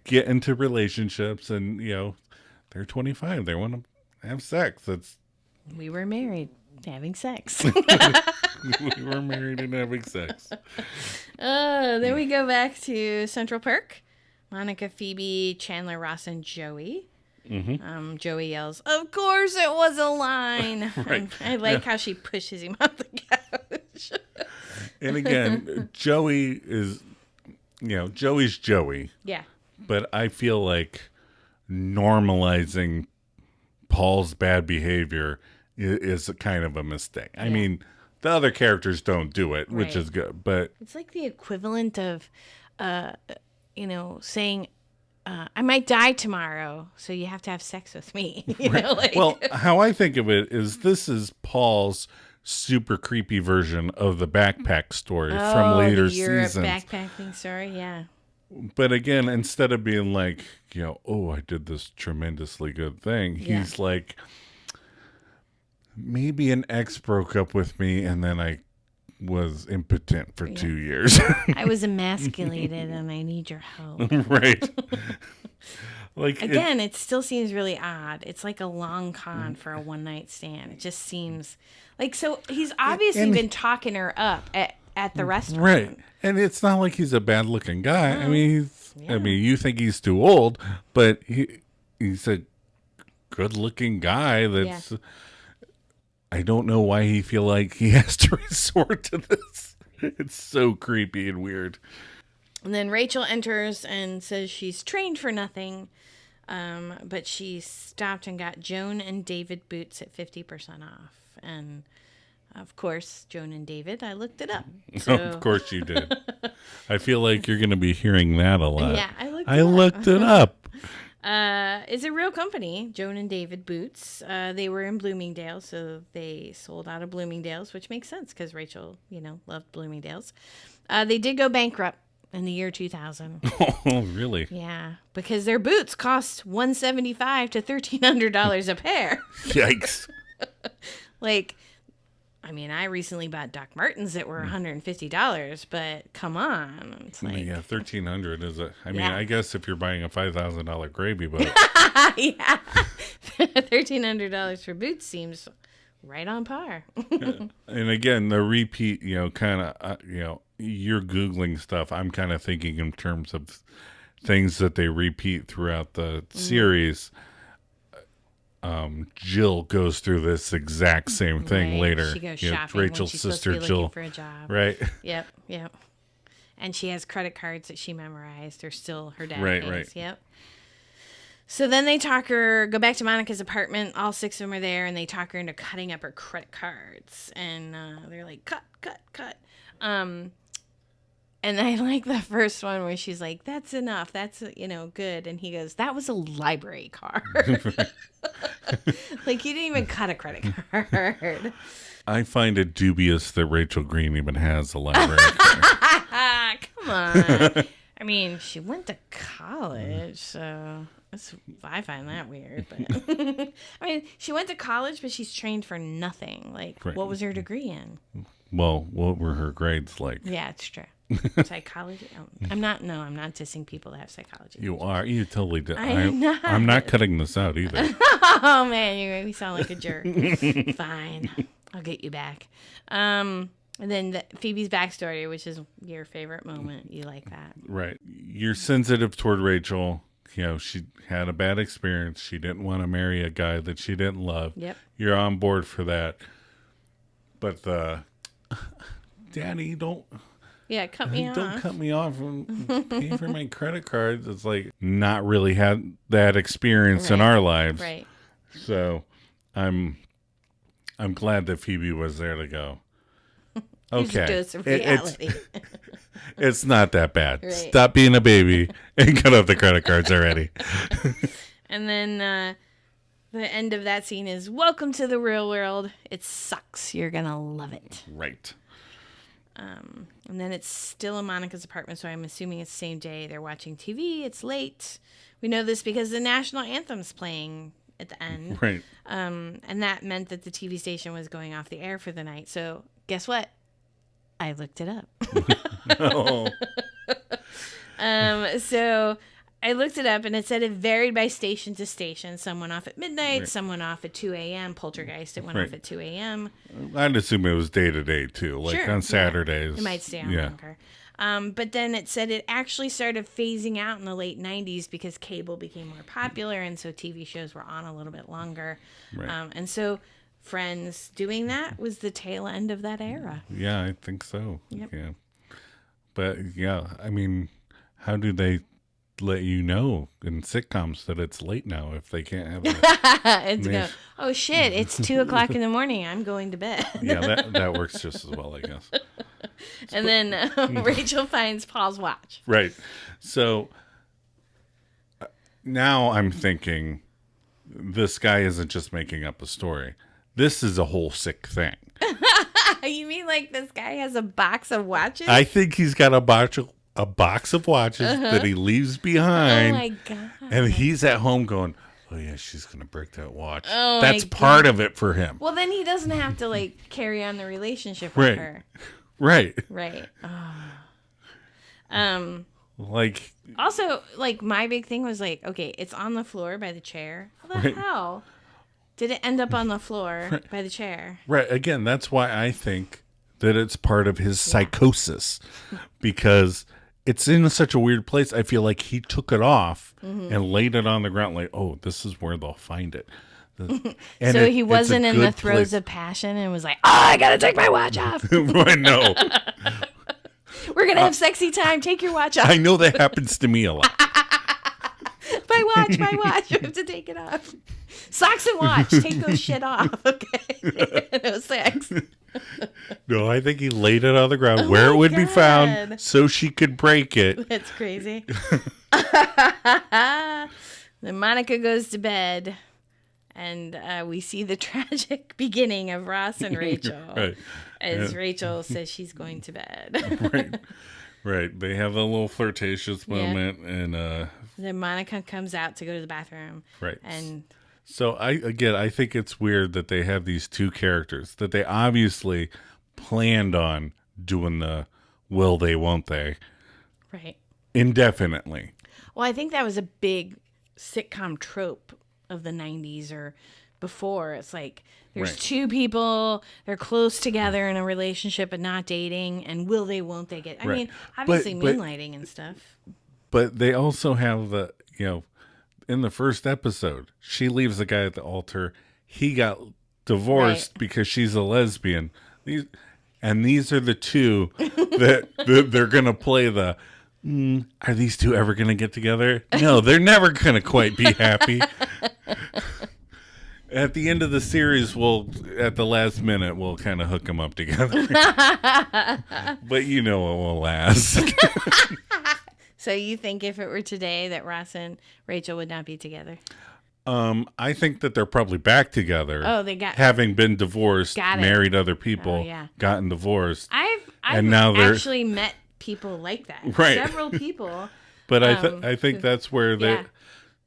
get into relationships, and, they're 25. They want to have sex. We were married, having sex. We were married and having sex. Then we go back to Central Perk. Monica, Phoebe, Chandler, Ross, and Joey. Mm-hmm. Joey yells, "Of course it was a line." Right. I like how she pushes him off the couch. And again, Joey is, Joey's Joey. Yeah. But I feel like normalizing Paul's bad behavior is kind of a mistake. Yeah. I mean, the other characters don't do it, which is good, but it's like the equivalent of, saying, I might die tomorrow, so you have to have sex with me. Well, how I think of it is this is Paul's super creepy version of the backpack story from later seasons. Backpacking story, yeah. But again, instead of being like, I did this tremendously good thing, he's like, maybe an ex broke up with me and then I was impotent for 2 years. I was emasculated and I need your help. Right. Like again, it still seems really odd. It's like a long con for a one-night stand. It just seems like, so he's obviously been talking her up at the restaurant. Right. And it's not like he's a bad looking guy. I mean, you think he's too old, but he's a good looking guy that's I don't know why he feel like he has to resort to this. It's so creepy and weird. And then Rachel enters and says she's trained for nothing, but she stopped and got Joan and David boots at 50% off. And, of course, Joan and David, I looked it up. So. Of course you did. I feel like you're going to be hearing that a lot. Yeah, I looked it up. It's a real company, Joan and David Boots. They were in Bloomingdale, so they sold out of Bloomingdale's, which makes sense because Rachel, loved Bloomingdale's. They did go bankrupt in the year 2000. Oh, really? Yeah, because their boots cost $175 to $1,300 a pair. Yikes. I recently bought Doc Martens that were $150, but come on. It's like, yeah, $1,300 is I guess if you're buying a $5,000 gravy boat. Yeah. $1,300 for boots seems right on par. And again, the repeat, kind of, you're Googling stuff. I'm kind of thinking in terms of things that they repeat throughout the series. Jill goes through this exact same thing later. She goes shopping. Rachel's when she's sister supposed to be Jill, looking for a job. Right? Yep. And she has credit cards that she memorized. They're still her dad pays. Right. Yep. So then they go back to Monica's apartment. All six of them are there, and they talk her into cutting up her credit cards. And they're like, cut. And I like the first one where she's like, "That's enough. That's, good." And he goes, "That was a library card." Like, he didn't even cut a credit card. I find it dubious that Rachel Green even has a library card. Come on. I mean, she went to college, so I find that weird. But I mean, she went to college, but she's trained for nothing. Like, what was her degree in? Well, what were her grades like? Yeah, it's true. Psychology? I'm not dissing people that have psychology. You are. You totally did. I'm I'm not cutting this out either. Oh, man, you make me sound like a jerk. Fine. I'll get you back. And then Phoebe's backstory, which is your favorite moment. You like that. Right. You're sensitive toward Rachel. She had a bad experience. She didn't want to marry a guy that she didn't love. Yep. You're on board for that. But Daddy, don't... Yeah, cut me off. Don't cut me off and pay for my credit cards. It's like not really had that experience in our lives. Right. So I'm glad that Phoebe was there to go. Okay. Dose of reality. It's not that bad. Right. Stop being a baby and cut off the credit cards already. And then the end of that scene is, "Welcome to the real world. It sucks. You're going to love it." Right. And then it's still in Monica's apartment, so I'm assuming it's the same day. They're watching TV. It's late. We know this because the national anthem's playing at the end. Right. And that meant that the TV station was going off the air for the night. So guess what? I looked it up. Oh. So I looked it up, and it said it varied by station to station. Some went off at midnight, Right. some went off at 2 a.m. Poltergeist, it went Right. off at 2 a.m. I'd assume it was day to day too, like Sure, on yeah. Saturdays. It might stay on longer. But then it said it actually started phasing out in the late 90s because cable became more popular, and so TV shows were on a little bit longer. Right. And so Friends doing that was the tail end of that era. Yeah, I think so. Yep. Yeah. But yeah, I mean, how do they let you know in sitcoms that it's late now if they can't have it? It's go, oh shit, it's 2 o'clock in the morning. I'm going to bed. Yeah, that works just as well, I guess. And then Rachel finds Paul's watch. Right. So now I'm thinking this guy isn't just making up a story. This is a whole sick thing. You mean like this guy has a box of watches? I think he's got a box of watches that he leaves behind. Oh my God. And he's at home going, oh yeah, she's going to break that watch. Oh That's my part of it for him. Well, then he doesn't have to like carry on the relationship with Right. her. Right. Right. Like, Also, like my big thing was like, okay, it's on the floor by the chair. How the Right. hell did it end up on the floor by the chair? right. Again, that's why I think that it's part of his psychosis because it's in such a weird place. I feel like he took it off and laid it on the ground like, oh, this is where they'll find it. And So he wasn't in the good throes place. of passion and was like, oh, I gotta take my watch off. Right, no. We're gonna have sexy time. Take your watch off. I know that happens to me a lot. My watch. I have to take it off. Socks and watch. Take those shit off. Okay. No sex. No, I think he laid it on the ground where my it would be God. found so she could break it. That's crazy. Then Monica goes to bed, and we see the tragic beginning of Ross and Rachel. Right. As Rachel says she's going to bed. Right. Right. They have a little flirtatious Yeah. moment and Then Monica comes out to go to the bathroom. right. And So I think it's weird that they have these two characters that they obviously planned on doing the will they won't they right. indefinitely. Well, I think that was a big sitcom trope of the 90s or before. It's like there's Right. two people, they're close together in a relationship but not dating, and will they, won't they get... I Right. mean, obviously But- moonlighting and stuff. But they also have the, in the first episode, she leaves the guy at the altar. He got divorced Right. because she's a lesbian. These are the two that they're going to play the, are these two ever going to get together? No, they're never going to quite be happy. At the end of the series, at the last minute, we'll kind of hook them up together. But it won't last. So you think if it were today that Ross and Rachel would not be together? I think that they're probably back together. Oh, they got... having been divorced, Got it. married other people, Oh, yeah. gotten divorced. I've And now they're- actually met people like that. Right. Several people. But I think that's where Yeah.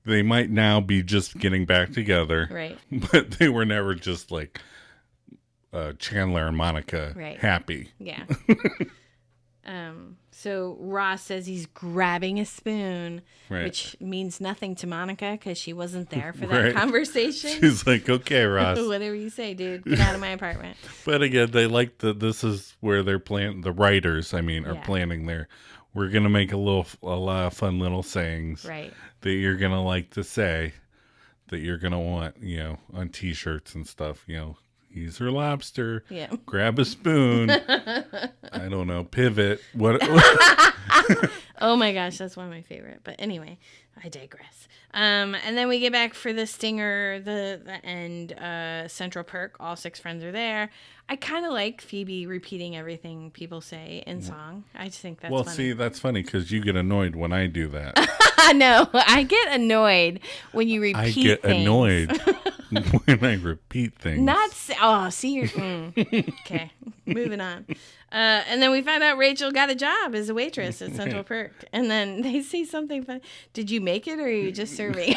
they might now be just getting back together. Right. But they were never just like Chandler and Monica Right. happy. Yeah. So Ross says he's grabbing a spoon, Right. which means nothing to Monica because she wasn't there for that Right. conversation. She's like, okay, Ross. Whatever you say, dude. Get out of my apartment. But again, they like this is where they're planning, the writers, are Yeah. planning we're going to make a lot of fun little sayings Right. that you're going to like to say, that you're going to want, on t-shirts and stuff, he's her lobster, Yeah. grab a spoon, I don't know, pivot, what, Oh my gosh, that's one of my favorite. But anyway, I digress. And then we get back for the stinger, the end, Central Perk. All 6 friends are there. I kind of like Phoebe repeating everything people say in song. I just think that's well, funny. see, that's funny because you get annoyed when I do that. I know. I get annoyed when you repeat I get things. annoyed when I repeat things. See, you're okay. Moving on. And then we find out Rachel got a job as a waitress at Central Perk, and then they say something fun. Did you make it, or are you just serving?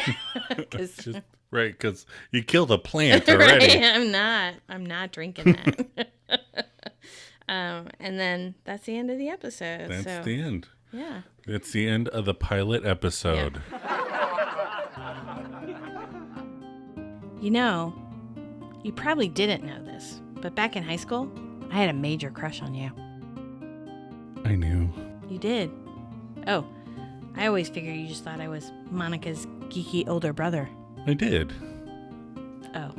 Right, because you killed a plant already. Right, I'm not drinking that. And then that's the end of the episode. That's the end. Yeah. That's the end of the pilot episode. You know, you probably didn't know this, but back in high school, I had a major crush on you. I knew. You did. Oh, I always figured you just thought I was Monica's geeky older brother. I did. Oh.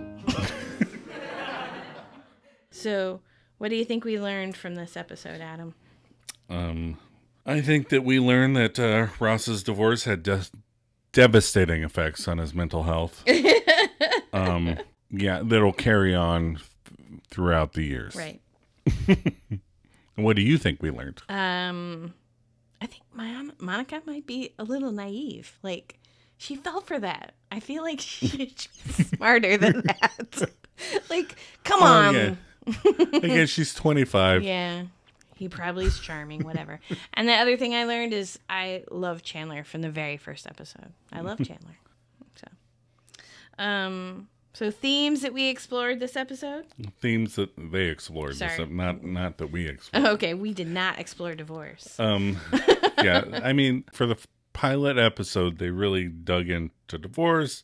So, what do you think we learned from this episode, Adam? I think that we learned that Ross's divorce had devastating effects on his mental health. Yeah, that'll carry on throughout the years. Right. What do you think we learned? I think Monica might be a little naive. Like, she fell for that. I feel like she should be smarter than that. Like, come on. Yeah. I guess she's 25. Yeah. He probably is charming, whatever. And the other thing I learned is I love Chandler from the very first episode. I love Chandler. So themes that we explored this episode? Themes that they explored. Sorry. Not that we explored. Okay, we did not explore divorce. Yeah, I mean, for the pilot episode, they really dug into divorce.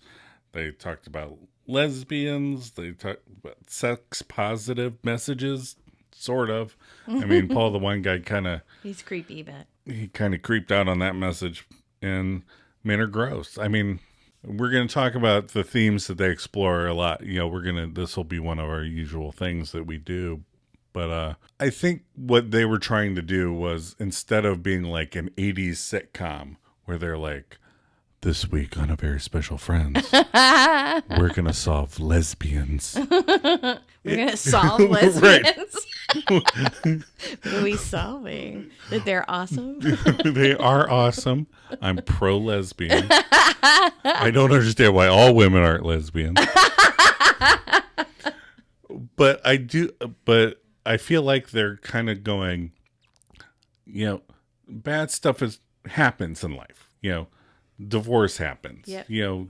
They talked about lesbians. They talked about sex-positive messages, sort of. I mean, Paul, the one guy, he's creepy, but he kind of creeped out on that message, and men are gross. I mean, we're going to talk about the themes that they explore a lot. You know, this will be one of our usual things that we do. But I think what they were trying to do was, instead of being like an 80s sitcom where they're like, this week on A Very Special Friends, we're going to solve lesbians. We're going to solve lesbians? What are we solving? That they're awesome? They are awesome. I'm pro-lesbian. I don't understand why all women aren't lesbians. But I feel like they're kind of going, you know, bad stuff happens in life. You know, divorce happens. Yep. You know,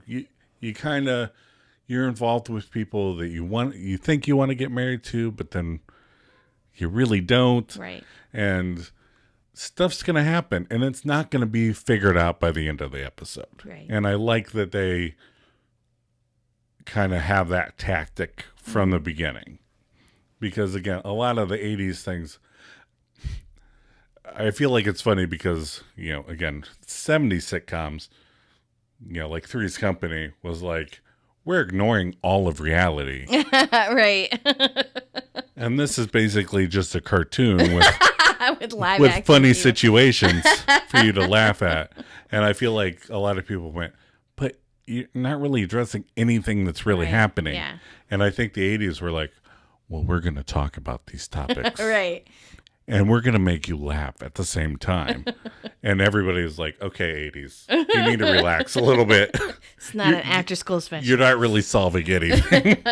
you're involved with people that you think you want to get married to, but then you really don't. Right. And stuff's going to happen, and it's not going to be figured out by the end of the episode. Right. And I like that they kind of have that tactic from the beginning. Because, again, a lot of the 80s things, I feel like it's funny because, you know, again, 70s sitcoms, you know, like Three's Company was like, we're ignoring all of reality. Right. And this is basically just a cartoon with funny situations for you to laugh at. And I feel like a lot of people went, but you're not really addressing anything that's really happening. Yeah. And I think the 80s were like, well, we're going to talk about these topics. Right. And we're going to make you laugh at the same time. And everybody was like, okay, 80s, you need to relax a little bit. It's not an after-school special. You're not really solving anything.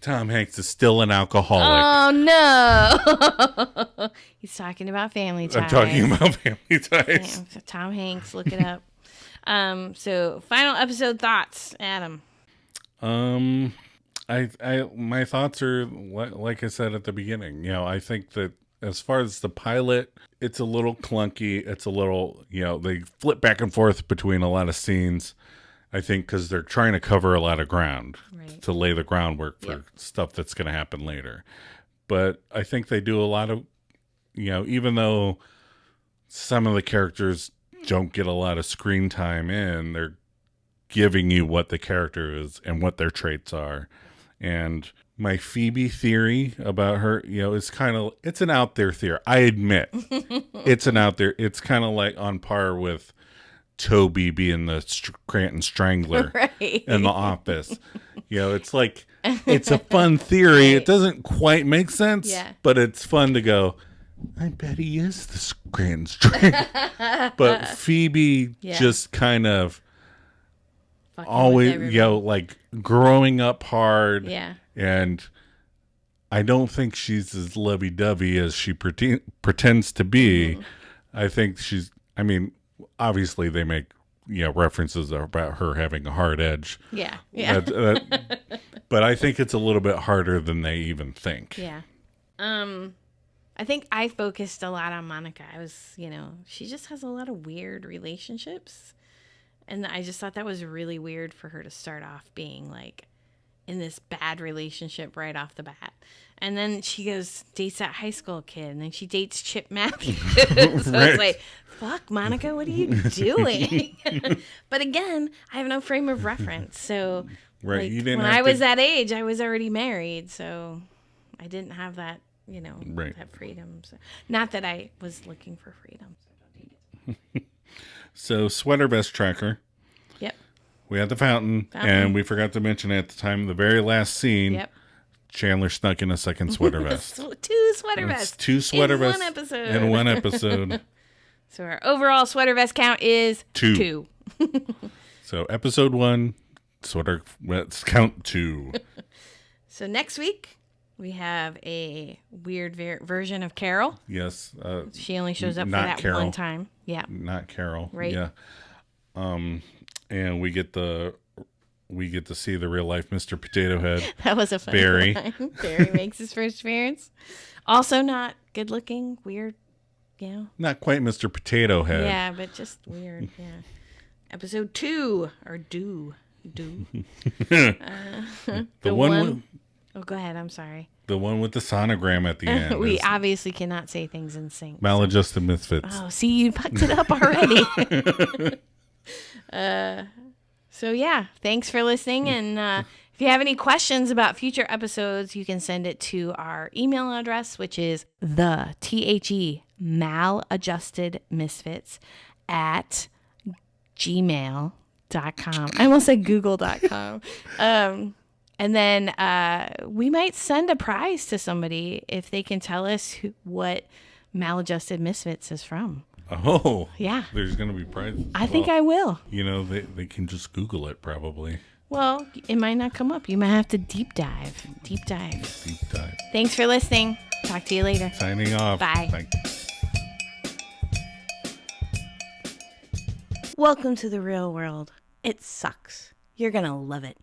Tom Hanks is still an alcoholic. Oh, no. He's talking about Family Ties. I'm talking about Family Ties. Yeah, Tom Hanks, look it up. So, final episode thoughts, Adam. My thoughts are like I said at the beginning. You know, I think that as far as the pilot, it's a little clunky. It's a little, you know, they flip back and forth between a lot of scenes. I think because they're trying to cover a lot of ground to lay the groundwork for stuff that's going to happen later. But I think they do a lot of, you know, even though some of the characters don't get a lot of screen time in, they're giving you what the character is and what their traits are. And my Phoebe theory about her, you know, it's an out there theory. I admit it's an out there. It's kind of like on par with Toby being the Scranton Strangler in The Office. You know, it's like, it's a fun theory. It doesn't quite make sense, but it's fun to go, I bet he is the Scranton Strangler. But Phoebe just kind of fucking with always, everybody. like growing up hard. Yeah. And I don't think she's as lovey-dovey as she pretends to be. I think I mean, obviously they make, references about her having a hard edge. Yeah. Yeah. But I think it's a little bit harder than they even think. Yeah. I think I focused a lot on Monica. I was, she just has a lot of weird relationships. And I just thought that was really weird for her to start off being like in this bad relationship right off the bat. And then she dates that high school kid, and then she dates Chip Matthews. So Right. it's like, fuck, Monica, what are you doing? But again, I have no frame of reference. So Right. like, You didn't when have I was to, that age, I was already married. So I didn't have that, Right. that freedom. So, not that I was looking for freedom. So Sweater Vest Tracker. Yep. We had the fountain, and we forgot to mention at the time, the very last scene, Yep. Chandler snuck in a second sweater vest. 2 sweater vests. Two sweater vests in one episode. in one episode. So our overall sweater vest count is 2. So episode 1, sweater vest count 2. So next week we have a weird version of Carol. Yes. She only shows up for not that Carol. one time. Yeah. Not Carol. Right. Yeah. And we get to see the real life Mr. Potato Head. That was a funny Barry. line. Barry makes his first appearance. Also not good looking, weird, Not quite Mr. Potato Head. Yeah, but just weird. Yeah. Episode 2 or do. The one Oh, go ahead. I'm sorry. the one with the sonogram at the end. We is obviously cannot say things in sync. Maladjusted Misfits. Oh, see, you fucked it up already. So yeah, thanks for listening. And if you have any questions about future episodes, you can send it to our email address, which is maladjustedmisfits at gmail.com. I almost said google.com. And then we might send a prize to somebody if they can tell us what Maladjusted Misfits is from. Oh. Yeah. There's going to be prizes. I think I will. They can just Google it probably. Well, it might not come up. You might have to deep dive. Deep dive. Thanks for listening. Talk to you later. Signing off. Bye. Thanks. Welcome to the real world. It sucks. You're going to love it.